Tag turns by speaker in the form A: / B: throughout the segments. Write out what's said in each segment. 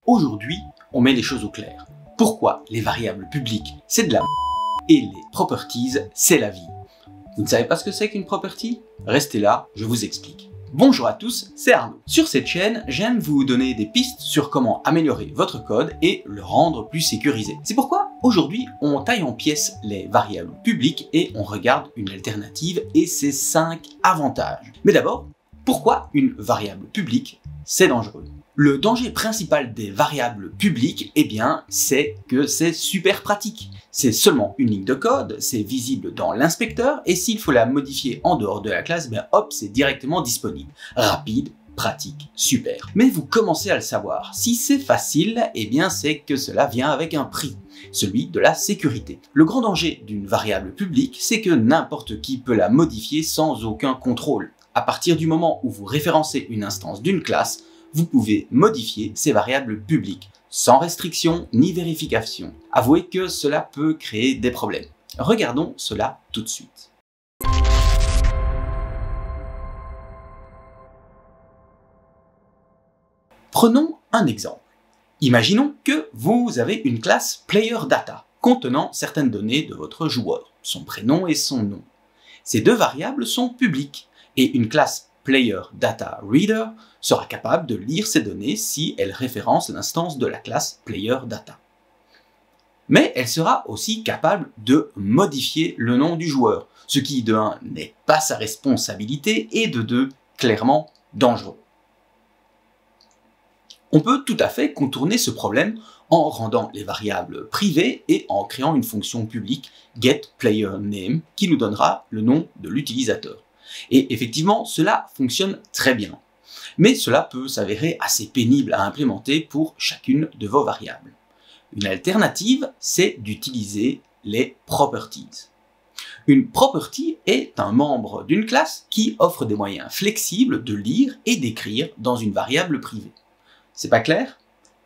A: Aujourd'hui, on met les choses au clair. Pourquoi les variables publiques, c'est de la et les properties, c'est la vie? Vous ne savez pas ce que c'est qu'une property? Restez là, je vous explique. Bonjour à tous, c'est Arnaud. Sur cette chaîne, j'aime vous donner des pistes sur comment améliorer votre code et le rendre plus sécurisé. C'est pourquoi aujourd'hui, on taille en pièces les variables publiques et on regarde une alternative et ses 5 avantages. Mais d'abord, pourquoi une variable publique, c'est dangereux? Le danger principal des variables publiques, eh bien, c'est que c'est super pratique. C'est seulement une ligne de code, c'est visible dans l'inspecteur, et s'il faut la modifier en dehors de la classe, ben hop, c'est directement disponible. Rapide, pratique, super. Mais vous commencez à le savoir. Si c'est facile, eh bien, c'est que cela vient avec un prix, celui de la sécurité. Le grand danger d'une variable publique, c'est que n'importe qui peut la modifier sans aucun contrôle. À partir du moment où vous référencez une instance d'une classe, vous pouvez modifier ces variables publiques, sans restriction ni vérification. Avouez que cela peut créer des problèmes. Regardons cela tout de suite. Prenons un exemple. Imaginons que vous avez une classe PlayerData contenant certaines données de votre joueur, son prénom et son nom. Ces deux variables sont publiques et une classe PlayerDataReader sera capable de lire ces données si elle référence l'instance de la classe PlayerData. Mais elle sera aussi capable de modifier le nom du joueur, ce qui de 1 n'est pas sa responsabilité et de 2 clairement dangereux. On peut tout à fait contourner ce problème en rendant les variables privées et en créant une fonction publique getPlayerName qui nous donnera le nom de l'utilisateur. Et effectivement, cela fonctionne très bien. Mais cela peut s'avérer assez pénible à implémenter pour chacune de vos variables. Une alternative, c'est d'utiliser les properties. Une property est un membre d'une classe qui offre des moyens flexibles de lire et d'écrire dans une variable privée. C'est pas clair?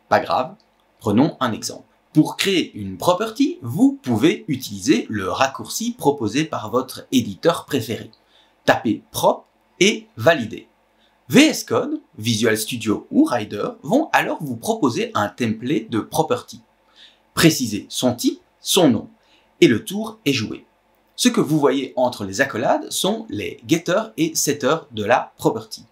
A: Pas grave, prenons un exemple. Pour créer une property, vous pouvez utiliser le raccourci proposé par votre éditeur préféré. Tapez prop et valider. VS Code, Visual Studio ou Rider vont alors vous proposer un template de property. Précisez son type, son nom, et le tour est joué. Ce que vous voyez entre les accolades sont les getters et setters de la property.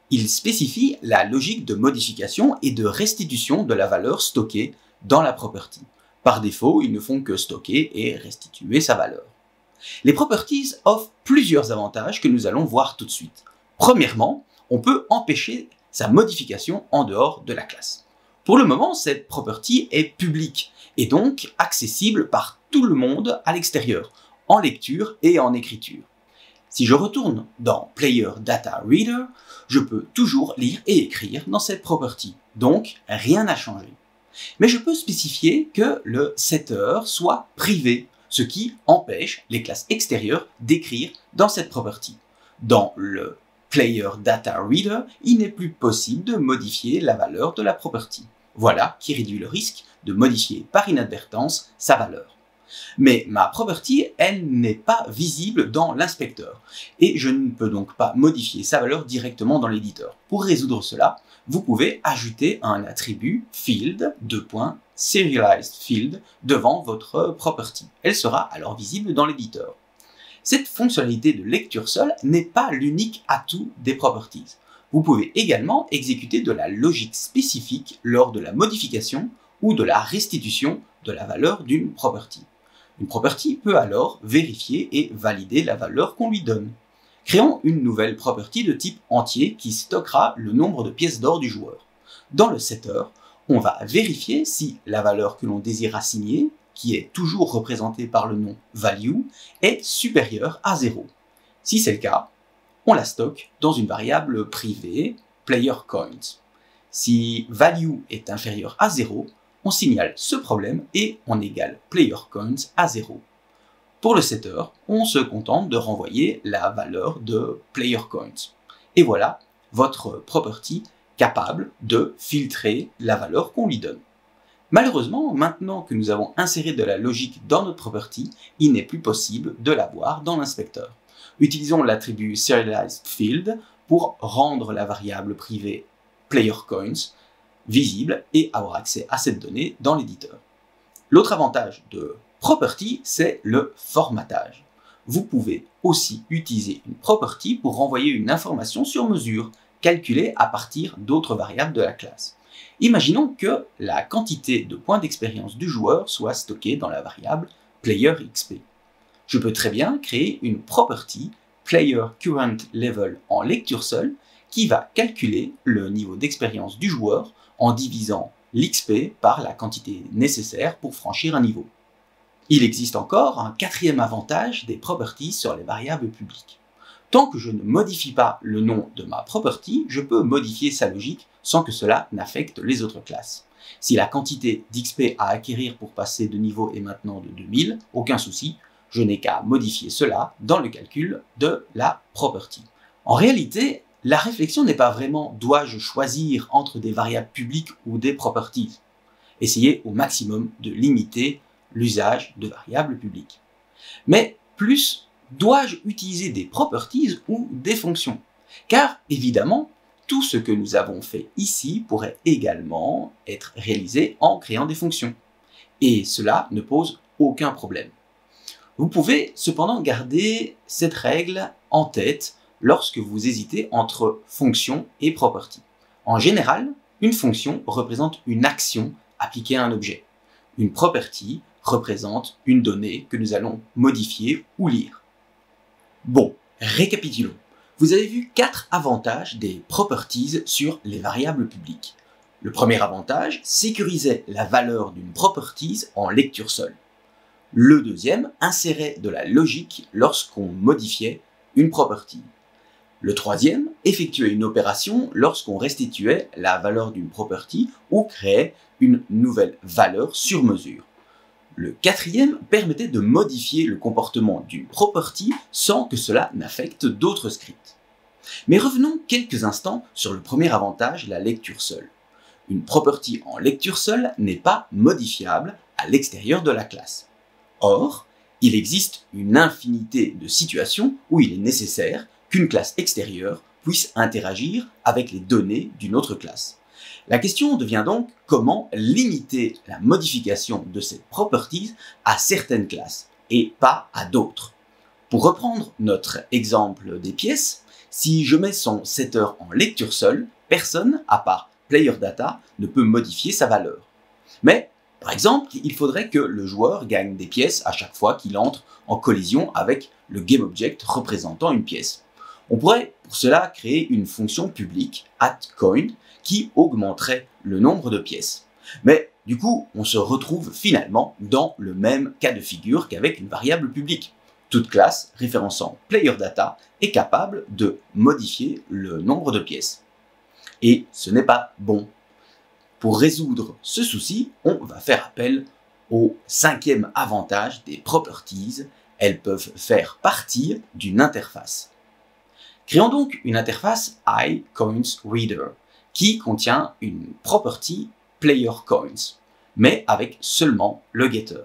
A: Ils spécifient la logique de modification et de restitution de la valeur stockée dans la property. Par défaut, ils ne font que stocker et restituer sa valeur. Les properties offrent plusieurs avantages que nous allons voir tout de suite. Premièrement, on peut empêcher sa modification en dehors de la classe. Pour le moment, cette property est publique et donc accessible par tout le monde à l'extérieur, en lecture et en écriture. Si je retourne dans PlayerDataReader, je peux toujours lire et écrire dans cette property, donc rien n'a changé. Mais je peux spécifier que le setter soit privé, ce qui empêche les classes extérieures d'écrire dans cette property. Dans le PlayerDataReader, il n'est plus possible de modifier la valeur de la property. Voilà qui réduit le risque de modifier par inadvertance sa valeur. Mais ma property, elle n'est pas visible dans l'inspecteur et je ne peux donc pas modifier sa valeur directement dans l'éditeur. Pour résoudre cela, vous pouvez ajouter un attribut field, serializedField devant votre property. Elle sera alors visible dans l'éditeur. Cette fonctionnalité de lecture seule n'est pas l'unique atout des properties. Vous pouvez également exécuter de la logique spécifique lors de la modification ou de la restitution de la valeur d'une property. Une property peut alors vérifier et valider la valeur qu'on lui donne. Créons une nouvelle property de type entier qui stockera le nombre de pièces d'or du joueur. Dans le setter, on va vérifier si la valeur que l'on désire assigner, qui est toujours représentée par le nom value, est supérieure à 0. Si c'est le cas, on la stocke dans une variable privée playerCoins. Si value est inférieur à 0, on signale ce problème et on égale playerCoins à 0. Pour le setter, on se contente de renvoyer la valeur de playerCoins. Et voilà votre property capable de filtrer la valeur qu'on lui donne. Malheureusement, maintenant que nous avons inséré de la logique dans notre property, il n'est plus possible de l'avoir dans l'inspecteur. Utilisons l'attribut serializedField pour rendre la variable privée playerCoins visible et avoir accès à cette donnée dans l'éditeur. L'autre avantage de property, c'est le formatage. Vous pouvez aussi utiliser une property pour renvoyer une information sur mesure, calculée à partir d'autres variables de la classe. Imaginons que la quantité de points d'expérience du joueur soit stockée dans la variable playerXP. Je peux très bien créer une property playerCurrentLevel en lecture seule qui va calculer le niveau d'expérience du joueur en divisant l'XP par la quantité nécessaire pour franchir un niveau. Il existe encore un quatrième avantage des properties sur les variables publiques. Tant que je ne modifie pas le nom de ma property, je peux modifier sa logique sans que cela n'affecte les autres classes. Si la quantité d'XP à acquérir pour passer de niveau est maintenant de 2000, aucun souci, je n'ai qu'à modifier cela dans le calcul de la property. En réalité, la réflexion n'est pas vraiment dois-je choisir entre des variables publiques ou des properties. Essayez au maximum de limiter l'usage de variables publiques. Mais plus, dois-je utiliser des properties ou des fonctions? Car évidemment, tout ce que nous avons fait ici pourrait également être réalisé en créant des fonctions. Et cela ne pose aucun problème. Vous pouvez cependant garder cette règle en tête lorsque vous hésitez entre fonction et property. En général, une fonction représente une action appliquée à un objet. Une property représente une donnée que nous allons modifier ou lire. Bon, récapitulons. Vous avez vu 4 avantages des properties sur les variables publiques. Le premier avantage sécurisait la valeur d'une property en lecture seule. Le deuxième insérait de la logique lorsqu'on modifiait une property. Le troisième effectuait une opération lorsqu'on restituait la valeur d'une property ou créait une nouvelle valeur sur mesure. Le quatrième permettait de modifier le comportement d'une property sans que cela n'affecte d'autres scripts. Mais revenons quelques instants sur le premier avantage, la lecture seule. Une property en lecture seule n'est pas modifiable à l'extérieur de la classe. Or, il existe une infinité de situations où il est nécessaire qu'une classe extérieure puisse interagir avec les données d'une autre classe. La question devient donc comment limiter la modification de cette property à certaines classes et pas à d'autres. Pour reprendre notre exemple des pièces, si je mets son setter en lecture seule, personne, à part PlayerData, ne peut modifier sa valeur. Mais, par exemple, il faudrait que le joueur gagne des pièces à chaque fois qu'il entre en collision avec le GameObject représentant une pièce. On pourrait pour cela créer une fonction publique @coin qui augmenterait le nombre de pièces. Mais du coup, on se retrouve finalement dans le même cas de figure qu'avec une variable publique. Toute classe référençant PlayerData est capable de modifier le nombre de pièces. Et ce n'est pas bon. Pour résoudre ce souci, on va faire appel au cinquième avantage des properties. Elles peuvent faire partie d'une interface. Créons donc une interface iCoinsReader qui contient une property PlayerCoins, mais avec seulement le getter.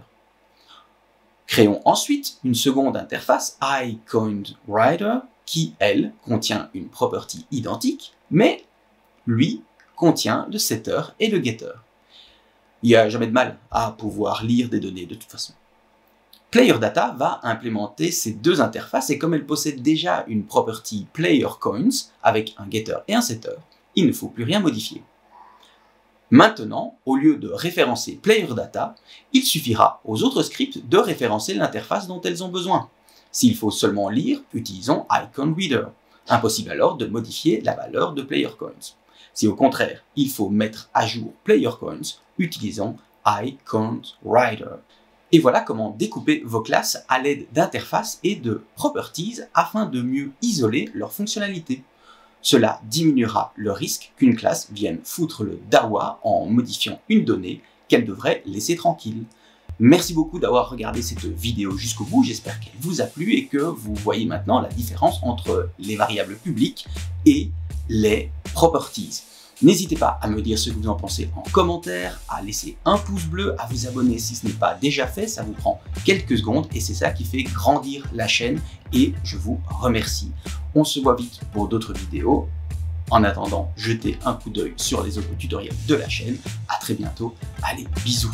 A: Créons ensuite une seconde interface iCoinWriter qui, elle, contient une property identique, mais lui contient le setter et le getter. Il n'y a jamais de mal à pouvoir lire des données de toute façon. PlayerData va implémenter ces deux interfaces et comme elle possède déjà une property PlayerCoins avec un getter et un setter, il ne faut plus rien modifier. Maintenant, au lieu de référencer PlayerData, il suffira aux autres scripts de référencer l'interface dont elles ont besoin. S'il faut seulement lire, utilisons iCoinReader. Impossible alors de modifier la valeur de PlayerCoins. Si au contraire, il faut mettre à jour PlayerCoins, utilisons iCoinWriter. Et voilà comment découper vos classes à l'aide d'interfaces et de properties afin de mieux isoler leurs fonctionnalités. Cela diminuera le risque qu'une classe vienne foutre le dawa en modifiant une donnée qu'elle devrait laisser tranquille. Merci beaucoup d'avoir regardé cette vidéo jusqu'au bout, j'espère qu'elle vous a plu et que vous voyez maintenant la différence entre les variables publiques et les properties. N'hésitez pas à me dire ce que vous en pensez en commentaire, à laisser un pouce bleu, à vous abonner si ce n'est pas déjà fait, ça vous prend quelques secondes et c'est ça qui fait grandir la chaîne et je vous remercie. On se voit vite pour d'autres vidéos. En attendant, jetez un coup d'œil sur les autres tutoriels de la chaîne. À très bientôt. Allez, bisous.